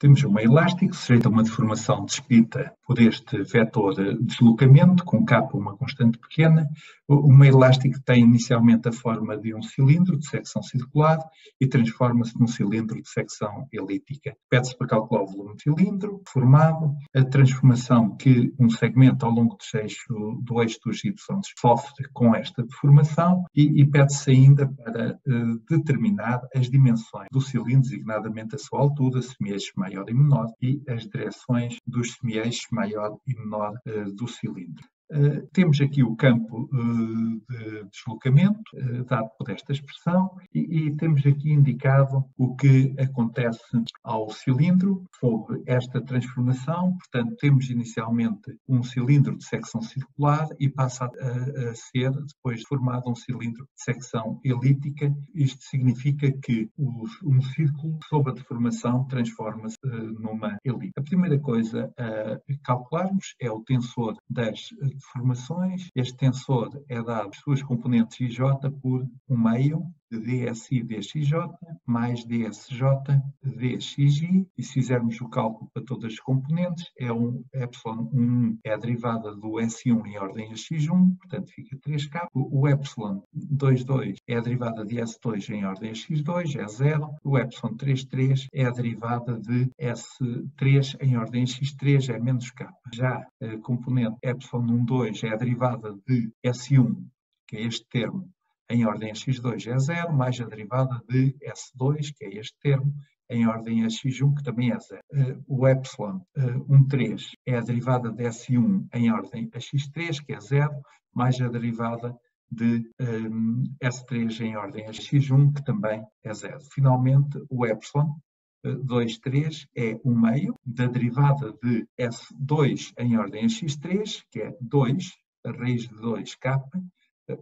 Temos uma elástica sujeita a uma deformação descrita por este vetor de deslocamento, com K uma constante pequena. Uma elástica tem inicialmente a forma de um cilindro de secção circular e transforma-se num cilindro de secção elíptica. Pede-se para calcular o volume do cilindro formado, a transformação que um segmento ao longo do eixo dos Y sofre com esta deformação e pede-se ainda para determinar as dimensões do cilindro, designadamente a sua altura, semi-eixo maior e menor, e as direções dos semi-eixos maior e menor do cilindro. Temos aqui o campo de deslocamento, dado por esta expressão, e temos aqui indicado o que acontece ao cilindro sobre esta transformação. Portanto, temos inicialmente um cilindro de secção circular e passa a ser, depois formado, um cilindro de secção elíptica. Isto significa que um círculo, sob a deformação, transforma-se numa elipse. A primeira coisa a calcularmos é o tensor das deformações. Este tensor é dado as suas componentes IJ por 1 meio de DSI dXJ mais DSJ dXJ, e se fizermos o cálculo para todas as componentes, ε1 é a derivada do S1 em ordem a x1, portanto fica 3K. O ε22 é a derivada de S2 em ordem a x2, é 0. O ε33 é a derivada de S3 em ordem a x3, é menos K. Já a componente ε12 é a derivada de S1, que é este termo, em ordem a x2 é 0, mais a derivada de S2, que é este termo, em ordem a x1, que também é 0. O ε13 é a derivada de S1 em ordem a x3, que é 0, mais a derivada de S3 em ordem a x1, que também é 0. Finalmente, o ε23 é 1 meio da derivada de S2 em ordem a x3, que é 2, a raiz de 2K,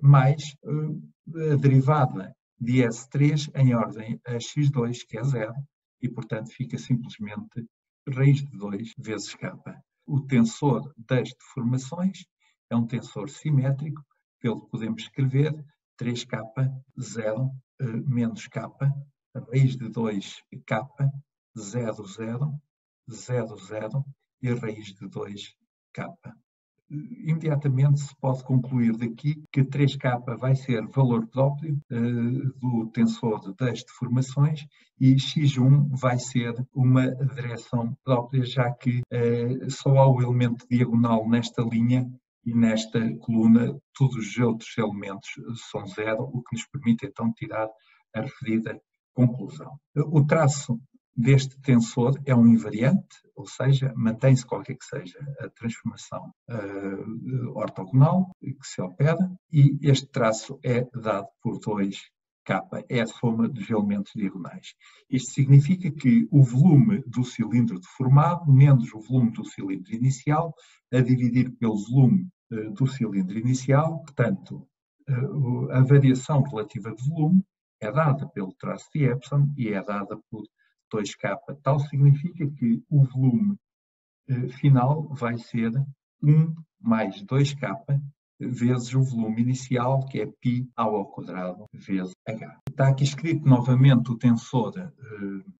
mais a derivada de S3 em ordem a x2, que é 0, e, portanto, fica simplesmente raiz de 2 vezes K. O tensor das deformações é um tensor simétrico, pelo que podemos escrever 3K, 0, menos K, raiz de 2K, 0, 0, 0, 0, e raiz de 2K. Imediatamente se pode concluir daqui que 3K vai ser valor próprio do tensor das deformações e x1 vai ser uma direção própria, já que só há o elemento diagonal nesta linha e nesta coluna todos os outros elementos são 0, o que nos permite então tirar a referida conclusão. O traço deste tensor é um invariante, ou seja, mantém-se qualquer que seja a transformação ortogonal que se opera, e este traço é dado por 2K, é a soma dos elementos diagonais. Isto significa que o volume do cilindro deformado menos o volume do cilindro inicial a dividir pelo volume do cilindro inicial, portanto, a variação relativa de volume é dada pelo traço de epsilon e é dada por 2K. Tal significa que o volume final vai ser 1 mais 2K vezes o volume inicial, que é π ao quadrado vezes h. Está aqui escrito novamente o tensor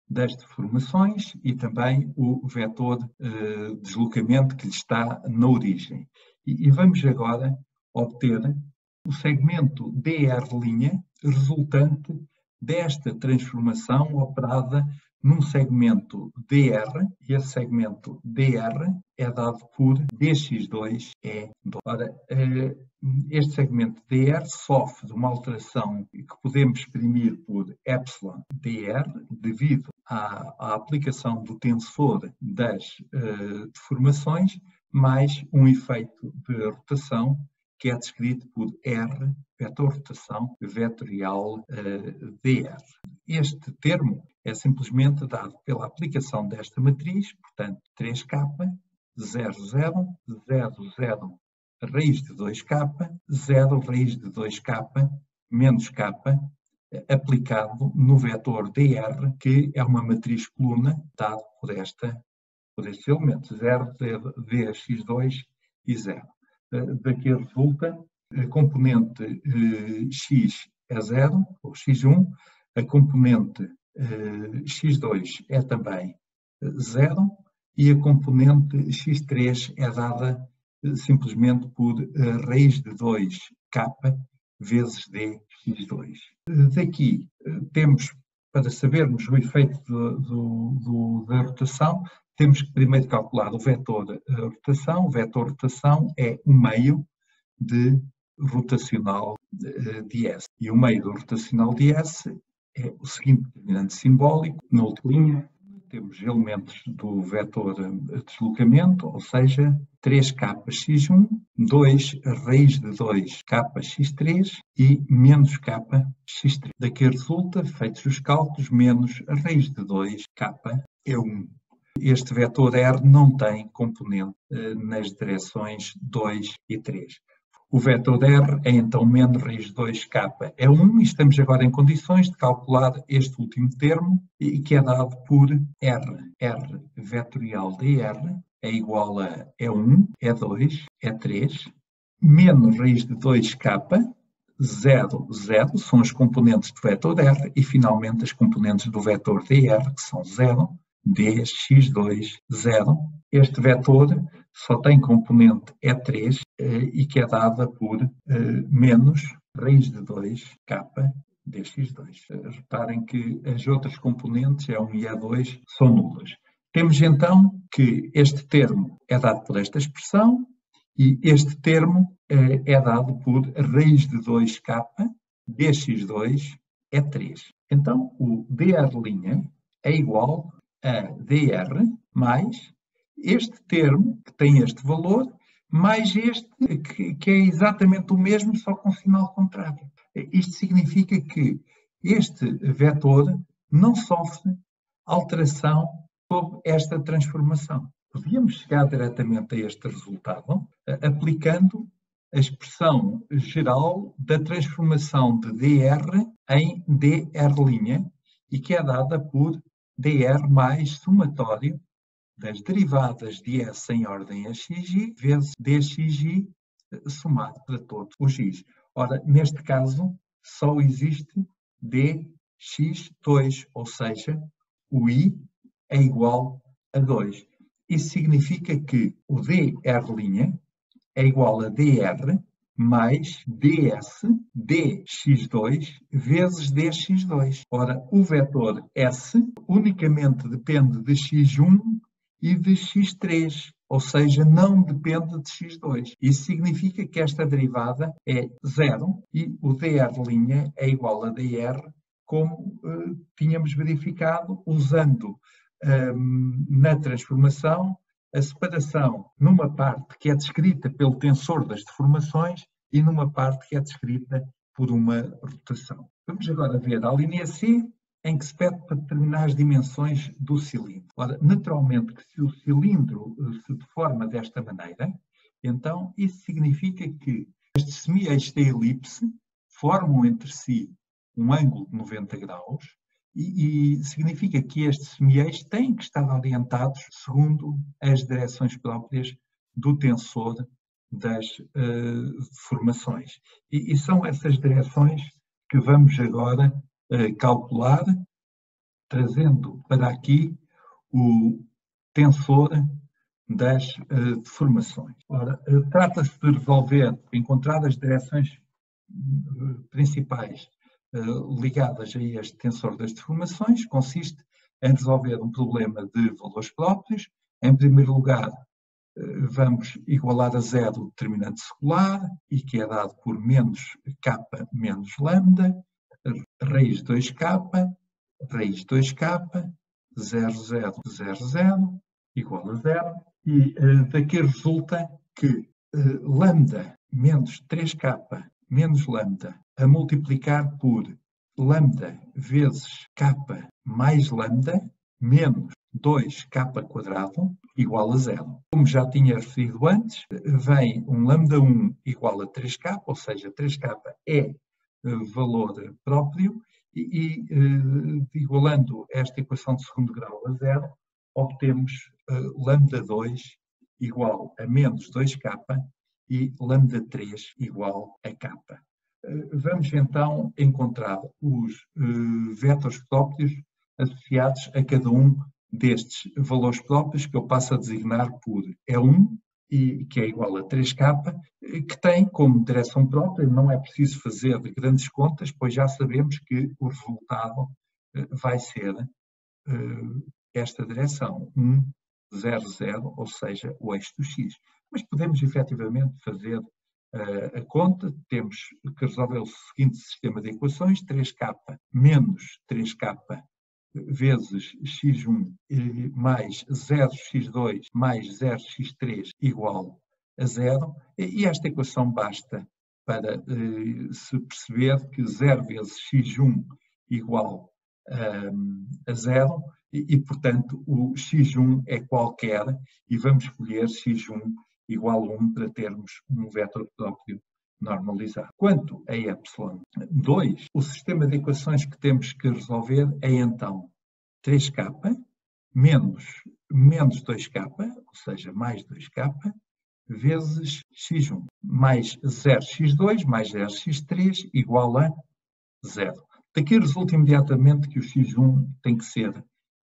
das deformações e também o vetor de deslocamento que lhe está na origem. E vamos agora obter o segmento dr' resultante desta transformação operada num segmento dr, e esse segmento dr é dado por dx2 é 2. Ora, este segmento dr sofre de uma alteração que podemos exprimir por epsilon dr devido à aplicação do tensor das deformações mais um efeito de rotação que é descrito por R, vetor rotação vetorial dr. Este termo é simplesmente dado pela aplicação desta matriz, portanto, 3K, 0, 0, 0, 0, raiz de 2K, 0, raiz de 2K, menos K, aplicado no vetor dr, que é uma matriz coluna dado por estes elementos, 0, dx2 e 0. Daqui resulta a componente x é 0, ou x1, a componente x2 é também 0 e a componente x3 é dada simplesmente por raiz de 2k vezes d x2. Daqui temos, para sabermos o efeito da rotação, temos que primeiro calcular o vetor rotação. O vetor rotação é o meio de rotacional de S. E o meio do rotacional de S é o seguinte determinante simbólico. Na última linha temos elementos do vetor deslocamento, ou seja, 3kx1, 2 raiz de 2kx3 e menos kx3. Daqui resulta, feitos os cálculos, menos a raiz de 2k é 1. Este vetor R não tem componente nas direções 2 e 3. O vetor R é então menos raiz de 2k é 1 e estamos agora em condições de calcular este último termo e que é dado por R. R vetorial dr é igual a E1, E2, E3, menos raiz de 2k, 0, 0, são as componentes do vetor R e finalmente as componentes do vetor dr, que são 0, d, x2, 0. Este vetor só tem componente E3 e que é dada por menos raiz de 2k dx2. Reparem que as outras componentes, E1 e E2, são nulas. Temos então que este termo é dado por esta expressão e este termo é dado por raiz de 2k dx2 é 3. Então o dr' é igual a dr mais este termo, que tem este valor, mais este, que é exatamente o mesmo, só com sinal contrário. Isto significa que este vetor não sofre alteração sob esta transformação. Podíamos chegar diretamente a este resultado aplicando a expressão geral da transformação de dr em dr' e que é dada por dr mais somatório das derivadas de S em ordem a xj vezes dxj somado para todos os x. Ora, neste caso, só existe dx2, ou seja, o i é igual a 2. Isso significa que o dr' é igual a dr mais ds dx2 vezes dx2. Ora, o vetor S unicamente depende de x1 e de x3, ou seja, não depende de x2. Isso significa que esta derivada é 0 e o dr' é igual a dr, como tínhamos verificado usando na transformação a separação numa parte que é descrita pelo tensor das deformações e numa parte que é descrita por uma rotação. Vamos agora ver a linha C, em que se pede para determinar as dimensões do cilindro. Ora, naturalmente que se o cilindro se deforma desta maneira, então isso significa que estes semi-eixos da elipse formam entre si um ângulo de 90 graus e significa que estes semi-eixos têm que estar orientados segundo as direções próprias do tensor das deformações. E são essas direções que vamos agora calcular, trazendo para aqui o tensor das deformações. Ora, trata-se de resolver, encontrar as direções principais ligadas a este tensor das deformações. Consiste em resolver um problema de valores próprios. Em primeiro lugar, vamos igualar a zero o determinante secular, e que é dado por menos k menos lambda, raiz 2k, raiz 2k, 0, 0, 0, 0, igual a 0. E daqui resulta que lambda menos 3k menos lambda a multiplicar por lambda vezes k mais lambda menos 2k² igual a 0. Como já tinha referido antes, vem um lambda1 igual a 3k, ou seja, 3k é valor próprio, e igualando esta equação de segundo grau a 0, obtemos lambda2 igual a menos 2k e lambda3 igual a k. Vamos então encontrar os vetores próprios associados a cada um destes valores próprios que eu passo a designar por E1, e que é igual a 3K, que tem como direção própria, não é preciso fazer grandes contas, pois já sabemos que o resultado vai ser esta direção, 1, 0, 0, ou seja, o eixo do x. Mas podemos efetivamente fazer a conta, temos que resolver o seguinte sistema de equações: 3K menos 3K vezes x1 mais 0x2 mais 0x3 igual a 0. E esta equação basta para se perceber que 0 vezes x1 igual a 0 e, portanto, o x1 é qualquer e vamos escolher x1 igual a 1 para termos um vetor próprio normalizado. Quanto a y2, o sistema de equações que temos que resolver é então 3K menos 2K, ou seja, mais 2K, vezes x1, mais 0x2 mais 0x3 igual a 0. Daqui resulta imediatamente que o x1 tem que ser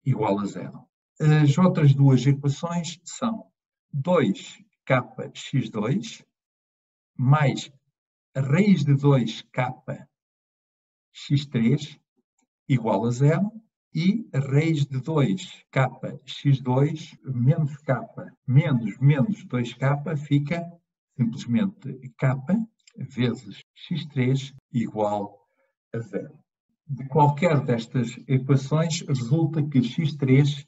igual a 0. As outras duas equações são 2kx2 mais a raiz de 2k x3 igual a 0 e a raiz de 2k x2 menos k menos 2k fica simplesmente k vezes x3 igual a 0. De qualquer destas equações resulta que x3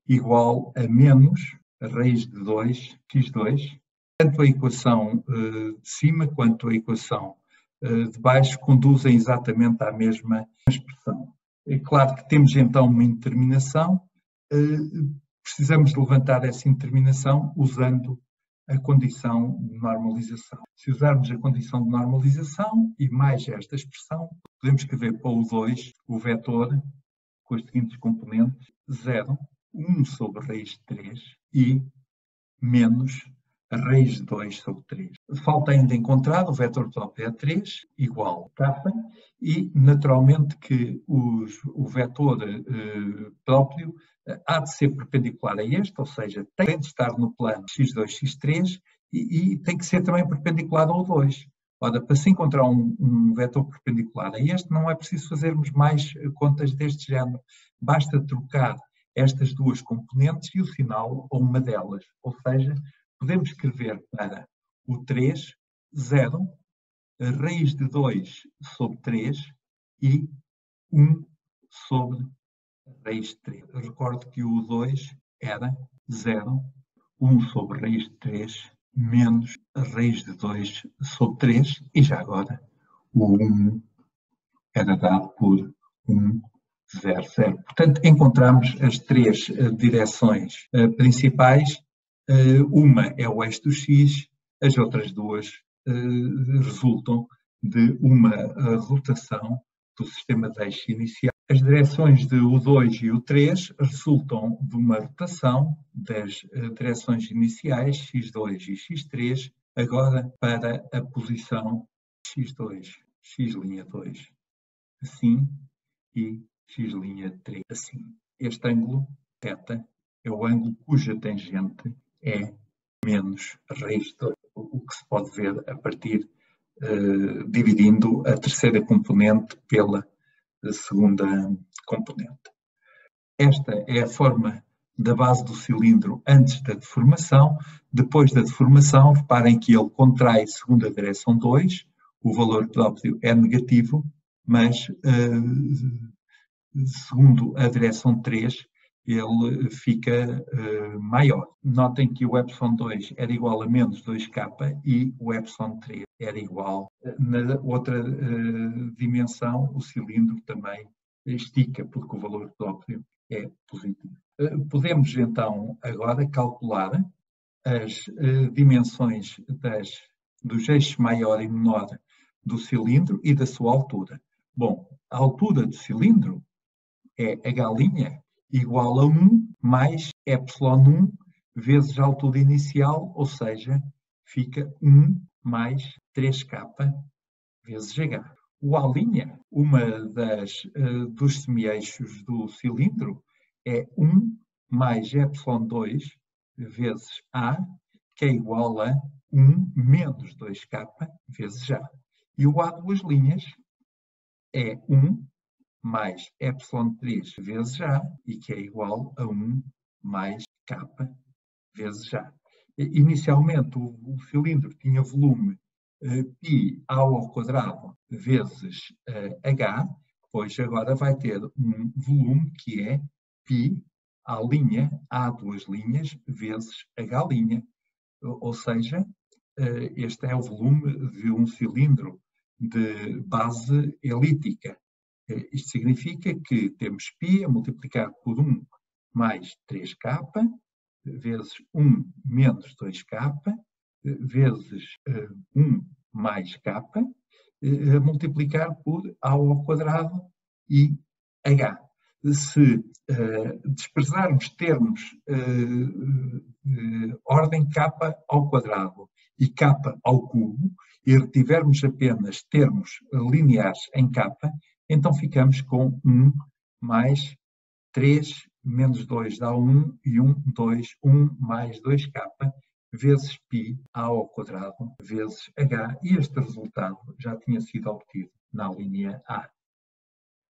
igual a menos a raiz de 2 x2. Tanto a equação de cima quanto a equação de baixo conduzem exatamente à mesma expressão. É claro que temos então uma indeterminação, precisamos de levantar essa indeterminação usando a condição de normalização. Se usarmos a condição de normalização e mais esta expressão, podemos escrever para o 2 o vetor com os seguintes componentes: 0, 1 sobre raiz de 3 e menos a raiz de 2 sobre 3. Falta ainda encontrar o vetor próprio é 3 igual a k e, naturalmente, que o vetor próprio há de ser perpendicular a este, ou seja, tem de estar no plano x2, x3 e tem que ser também perpendicular ao 2. Ora, para se encontrar um vetor perpendicular a este, não é preciso fazermos mais contas deste género. Basta trocar estas duas componentes e o sinal a uma delas. Ou seja, podemos escrever para o 3, 0, a raiz de 2 sobre 3 e 1 sobre a raiz de 3. Recordo que o 2 era 0, 1 sobre a raiz de 3 menos a raiz de 2 sobre 3 e já agora o 1 era dado por 1, 0, 0. Portanto, encontramos as três direções principais. Uma é o eixo do x, as outras duas resultam de uma rotação do sistema de eixo inicial. As direções de U2 e U3 resultam de uma rotação das direções iniciais, x2 e x3, agora para a posição x2, x'2, assim, e x'3, assim. Este ângulo, θ, é o ângulo cuja tangente é menos raiz de 2, o que se pode ver a partir dividindo a terceira componente pela segunda componente. Esta é a forma da base do cilindro antes da deformação. Depois da deformação, reparem que ele contrai segundo a direção 2, o valor próprio é negativo, mas segundo a direção 3, ele fica maior. Notem que o ε2 era igual a menos 2K e o ε3 era igual. Na outra dimensão, o cilindro também estica, porque o valor próprio é positivo. Podemos então agora calcular as dimensões dos eixos maior e menor do cilindro e da sua altura. Bom, a altura do cilindro é H' igual a 1 mais ε1 vezes a altura inicial, ou seja, fica 1 mais 3K vezes H. O A', uma dos semi-eixos do cilindro, é 1 mais ε2 vezes A, que é igual a 1 menos 2K vezes A. E o A duas linhas é 1 mais ε3 vezes A, e que é igual a 1 mais K vezes A. Inicialmente, o cilindro tinha volume π ao quadrado vezes H, pois agora vai ter um volume que é π à linha, A duas linhas, vezes H linha. Ou seja, este é o volume de um cilindro de base elíptica. Isto significa que temos π a multiplicar por 1 mais 3K, vezes 1 menos 2K, vezes 1 mais K, a multiplicar por A ao quadrado e H. Se desprezarmos termos ordem K ao quadrado e K ao cubo, e retivermos apenas termos lineares em K, então ficamos com 1 mais 3 menos 2 dá 1 e 1, 2, 1 mais 2K vezes π ao quadrado vezes H. E este resultado já tinha sido obtido na linha A.